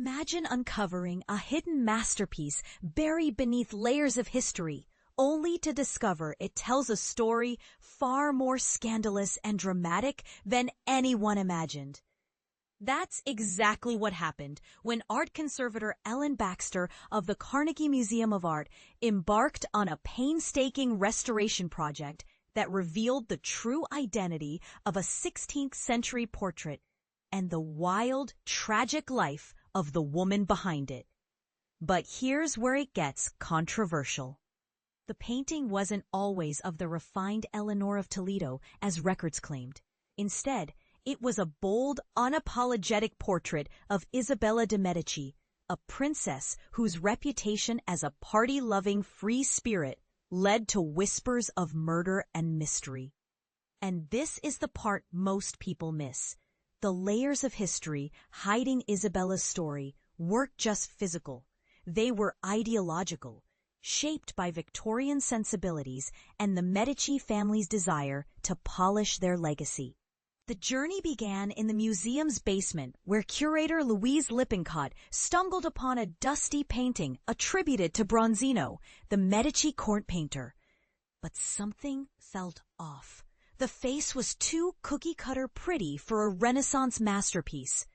Imagine uncovering a hidden masterpiece buried beneath layers of history, only to discover it tells a story far more scandalous and dramatic than anyone imagined. That's exactly what happened when art conservator Ellen Baxter of the Carnegie Museum of Art embarked on a painstaking restoration project that revealed the true identity of a 16th century portrait and the wild, tragic life of the woman behind it. But here's where it gets controversial. The painting wasn't always of the refined Eleanor of Toledo, as records claimed. Instead, it was a bold, unapologetic portrait of Isabella de Medici, a princess whose reputation as a party-loving free spirit led to whispers of murder and mystery. And this is the part most people miss. The layers of history hiding Isabella's story weren't just physical. They were ideological, shaped by Victorian sensibilities and the Medici family's desire to polish their legacy. The journey began in the museum's basement, where curator Louise Lippincott stumbled upon a dusty painting attributed to Bronzino, the Medici court painter. But something felt off. The face was too cookie-cutter pretty for a Renaissance masterpiece.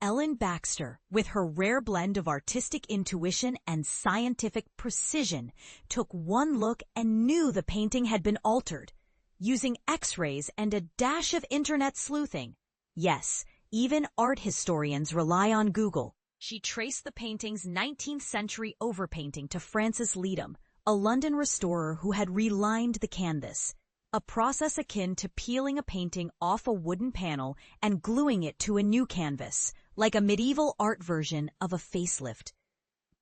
Ellen Baxter, with her rare blend of artistic intuition and scientific precision, took one look and knew the painting had been altered. Using X-rays and a dash of internet sleuthing. Yes, even art historians rely on Google. She traced the painting's 19th century overpainting to Francis Leadham, a London restorer who had relined the canvas. A process akin to peeling a painting off a wooden panel and gluing it to a new canvas, like a medieval art version of a facelift.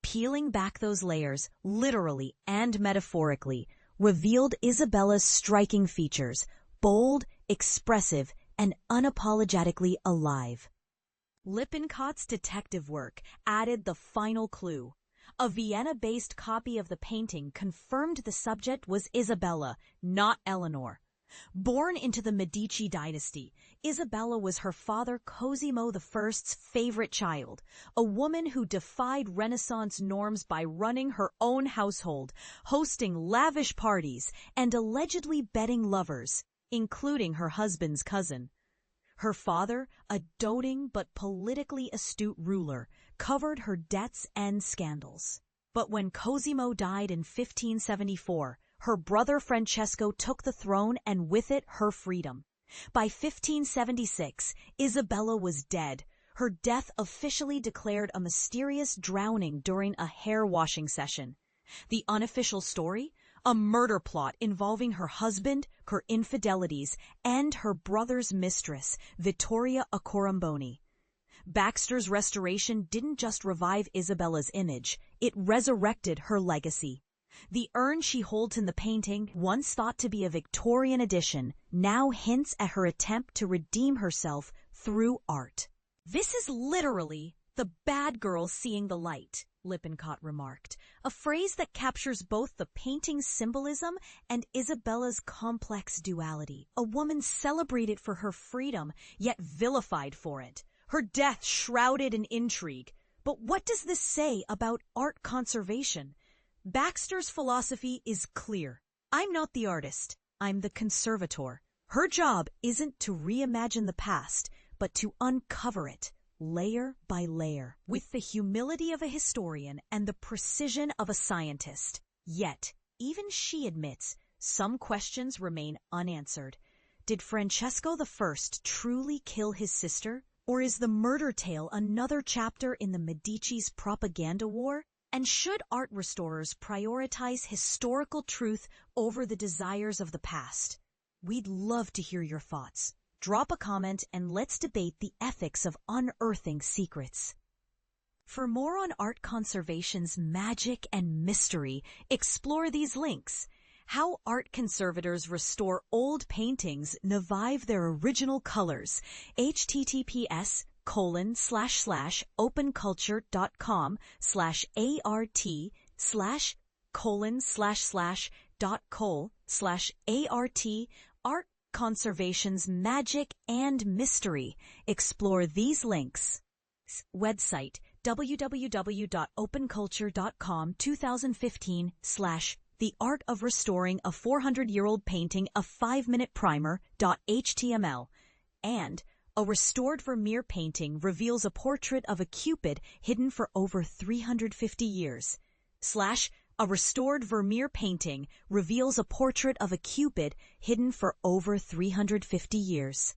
Peeling back those layers, literally and metaphorically, revealed Isabella's striking features, bold, expressive, and unapologetically alive. Lippincott's detective work added the final clue. A Vienna-based copy of the painting confirmed the subject was Isabella, not Eleanor. Born into the Medici dynasty, Isabella was her father Cosimo I's favorite child, a woman who defied Renaissance norms by running her own household, hosting lavish parties, and allegedly bedding lovers, including her husband's cousin. Her father, a doting but politically astute ruler, covered her debts and scandals. But when Cosimo died in 1574, her brother Francesco took the throne and with it her freedom. By 1576, Isabella was dead, her death officially declared a mysterious drowning during a hair-washing session. The unofficial story? A murder plot involving her husband, her infidelities, and her brother's mistress, Vittoria Accoramboni. Baxter's restoration didn't just revive Isabella's image, it resurrected her legacy. The urn she holds in the painting, once thought to be a Victorian addition, now hints at her attempt to redeem herself through art. "This is literally the bad girl seeing the light," Lippincott remarked, a phrase that captures both the painting's symbolism and Isabella's complex duality. A woman celebrated for her freedom, yet vilified for it. Her death shrouded in intrigue. But what does this say about art conservation? Baxter's philosophy is clear. I'm not the artist, I'm the conservator. Her job isn't to reimagine the past, but to uncover it, layer by layer, with the humility of a historian and the precision of a scientist. Yet, even she admits, some questions remain unanswered. Did Francesco I truly kill his sister? Or is the murder tale another chapter in the Medici's propaganda war? And should art restorers prioritize historical truth over the desires of the past? We'd love to hear your thoughts. Drop a comment and let's debate the ethics of unearthing secrets. For more on art conservation's magic and mystery, explore these links. How art conservators restore old paintings, revive their original colors. https://openculture.com/art/.col/art art conservation's magic and mystery. Explore these links. Website www.openculture.com 2015/The Art of Restoring a 400-Year-Old Painting, a 5-Minute Primer.html, and a restored Vermeer painting reveals a portrait of a Cupid hidden for over 350 years. / a restored Vermeer painting reveals a portrait of a Cupid hidden for over 350 years.